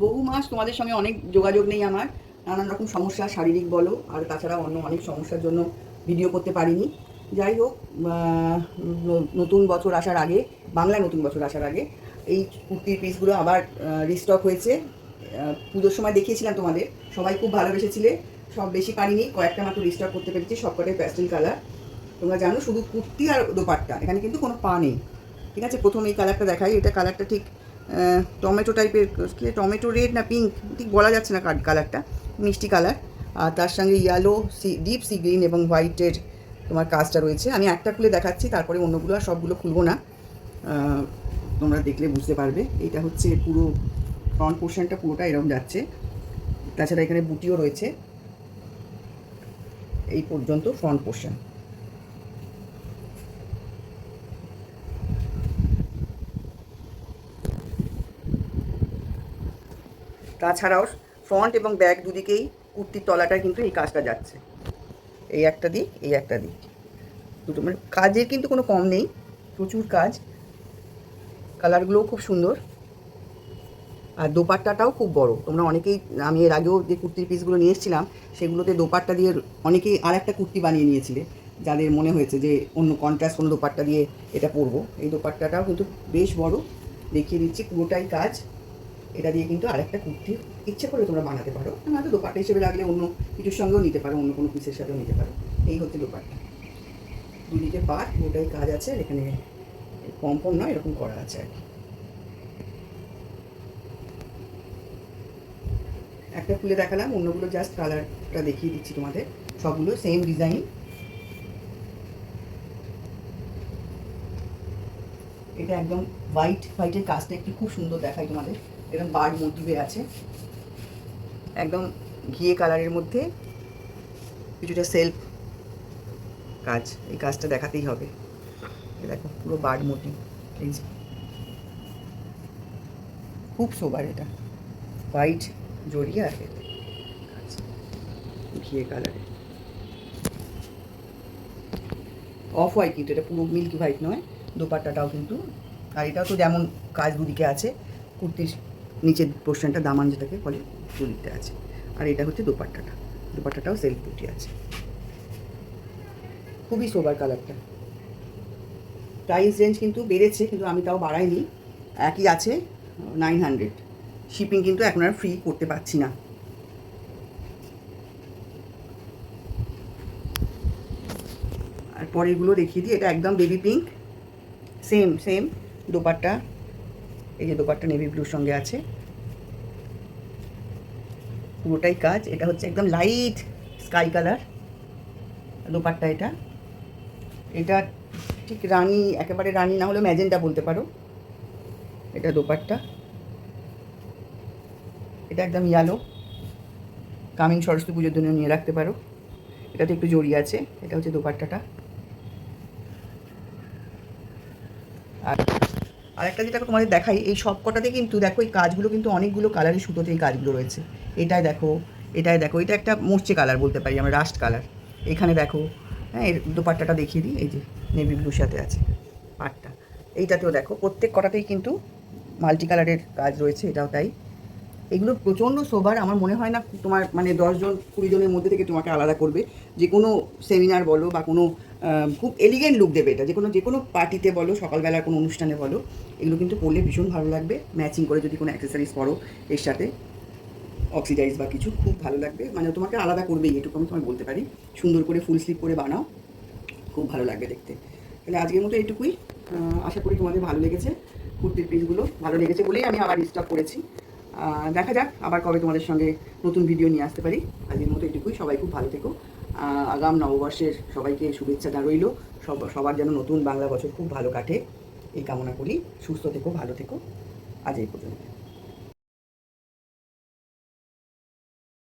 বহু মাস তোমাদের সঙ্গে অনেক যোগাযোগ নেই আমার, নানান রকম সমস্যা, শারীরিক বলো আর তাছাড়া অন্য অনেক সমস্যার জন্য ভিডিও করতে পারিনি। যাই হোক, নতুন বছর আসার আগে, বাংলা নতুন বছর আসার আগে এই কুর্তির পিসগুলো আবার রিস্টক হয়েছে। পুজোর সময় দেখিয়েছিলাম তোমাদের, সবাই খুব ভালোবেসেছিলে। সব বেশি পারিনি, কয়েকটা মাত্র রিস্টক করতে পেরেছি, সবকটাই প্যাস্টেল কালার। তোমরা জানো শুধু কুর্তি আর দোপাট্টা, এখানে কিন্তু কোনো পা নেই। ঠিক আছে, প্রথম এই কালারটা দেখাই। এটা কালারটা ঠিক টমেটো টাইপের, টমেটো রেড না পিঙ্ক ঠিক বলা যাচ্ছে না কালারটা, মিষ্টি কালার। আর তার সঙ্গে ইয়েলো, ডিপ সি গ্রিন এবং হোয়াইটের তোমার কাজটা রয়েছে। আমি একটা খুলে দেখাচ্ছি, তারপরে অন্যগুলো আর সবগুলো খুলবো না, তোমরা দেখলে বুঝতে পারবে। এটা হচ্ছে পুরো ফ্রন্ট পোর্শনটা পুরোটা এরকম যাচ্ছে, তাছাড়া এখানে বুটিও রয়েছে এই পর্যন্ত ফ্রন্ট পোর্শন। তাছাড়াও ফ্রন্ট এবং ব্যাক দুদিকেই কুর্তির তলাটায় কিন্তু এই কাজটা যাচ্ছে, এই একটা দিক, এই একটা দিক, দুটো, মানে কাজের কিন্তু কোনো কম নেই, প্রচুর কাজ। কালারগুলোও খুব সুন্দর, আর দোপাট্টাটাও খুব বড়। তোমরা অনেকেই, আমি এর আগেও যে কুর্তির পিসগুলো নিয়ে এসেছিলাম সেগুলোতে দোপাট্টা দিয়ে অনেকেই আর একটা কুর্তি বানিয়ে নিয়েছিলে, যাদের মনে হয়েছে যে অন্য কন্ট্রাস্ট কোনো দোপাট্টা দিয়ে এটা পরবো। এই দোপাট্টাটাও কিন্তু বেশ বড়, দেখিয়ে দিচ্ছি, পুরোটাই কাজ। এটা দিয়ে কিন্তু আরেকটা কুর্তি ইচ্ছে করে তোমরা বানাতে পারো, নয়তো দোপাট্টা হিসেবে লাগলে অন্য কিছুর সঙ্গেও নিতে পারো, অন্য কোনো পিসের সাথেও নিতে পারো। এই হচ্ছে দোপাট্টা, দুদিকে পাট, পুরোটাই কাজ আছে। আর এখানে পম নয়, এরকম করা আছে আর কি। একটা খুলে দেখালাম, অন্যগুলো জাস্ট কালারটা দেখিয়ে দিচ্ছি তোমাদের। সবগুলো সেম ডিজাইন। এটা একদম হোয়াইটের কাজটা একটু খুব সুন্দর দেখায় তোমাদের, এরকম বার্ড মোটিভে আছে, একদম ঘিয়ে কালারের মধ্যে কিছুটা সেলফ কাজ। এই কাজটা দেখাতেই হবে। দেখো পুরো বার্ড মোটিভ, এই যে খুব সোবার। এটা হোয়াইট জড়িয়ে আর ঘিয়ে কালারে, অফ হোয়াইট কিন্তু এটা পুরো মিল্কি হোয়াইট নয়। দোপাট্টাটাও কিন্তু, আর এটাও তো যেমন কাজ দুদিকে আছে, কুর্তির নিচের পোর্শনটা দামান যেটাকে বলে দুদিকটা আছে। আর এটা হচ্ছে দোপাট্টাটাও সেলফ বুটি আছে। খুবই সোবার কালারটা। প্রাইস রেঞ্জ কিন্তু বেড়েছে, কিন্তু আমি তাও বাড়াইনি, একই আছে 900। শিপিং কিন্তু এখন আর ফ্রি করতে পারছি না। আর পরেরগুলো দেখিয়ে দিই। এটা একদম বেবি পিঙ্ক, সেম দোপাট্টা। এই যে দোপাট্টা নেভি ব্লুর সঙ্গে আছে, পুরোটাই কাজ। এটা হচ্ছে একদম লাইট স্কাই কালার দোপাট্টা। এটা ঠিক রানি, একেবারে রানি না হলেও ম্যাজেন্টা বলতে পারো। এটা দোপাট্টা, এটা একদম ইয়েলো, কামিং সরস্বতী পুজোর জন্য নিয়ে রাখতে পারো। এটাতে একটু জড়ি আছে। এটা হচ্ছে দোপাট্টাটা। আর আরেকটা যেটা তোমাদের দেখাই, এই সব কটাতে কিন্তু দেখো এই কাজগুলো কিন্তু অনেকগুলো কালারের সুতোতে এই কাজগুলো রয়েছে। এটাই দেখো, এটা একটা মরচে কালার বলতে পারি আমরা, রাস্ট কালার। এখানে দেখো, হ্যাঁ, এর দোপাট্টাটা দেখিয়ে দিই, এই যে নেভি ব্লুর সাথে আছে পাটটা। এইটাতেও দেখো, প্রত্যেক কটাতেই কিন্তু মাল্টি কালারের কাজ রয়েছে, এটাও তাই। এগুলো প্রচণ্ড সোবার। আমার মনে হয় না তোমার মানে 10 জন 20 জনের মধ্যে থেকে তোমাকে আলাদা করবে। যে কোনো সেমিনার বলো বা কোনো খুব এলিগেন্ট লুক দেবে এটা, যে কোনো পার্টিতে বলো, সকালবেলার কোনো অনুষ্ঠানে বলো, এগুলো কিন্তু পরলে ভীষণ ভালো লাগবে। ম্যাচিং করে যদি কোনো অ্যাক্সেসরিজ পরো এর সাথে, অক্সিডাইজ বা কিছু, খুব ভালো লাগবে। মানে তোমাকে আলাদা করবেই, এটুকু আমি তোমায় বলতে পারি। সুন্দর করে ফুল স্লিভ করে বানাও, খুব ভালো লাগবে দেখতে। তাহলে আজকের মতো এইটুকুই। আশা করি তোমাদের ভালো লেগেছে। কুর্তির পিসগুলো ভালো লেগেছে বলেই আমি আবার রিস্টক করেছি। দেখা যাক আবার কবে তোমাদের সঙ্গে নতুন ভিডিও নিয়ে আসতে পারি। আজকের মতো এইটুকুই। সবাই খুব ভালো থেকো। আগাম নববর্ষের সবাইকে শুভেচ্ছা রইল। সবার যেন নতুন বাংলা বছর খুব ভালো কাটে এই কামনা করি। সুস্থ থেকো, ভালো থেকো। আজ এই পর্যন্ত।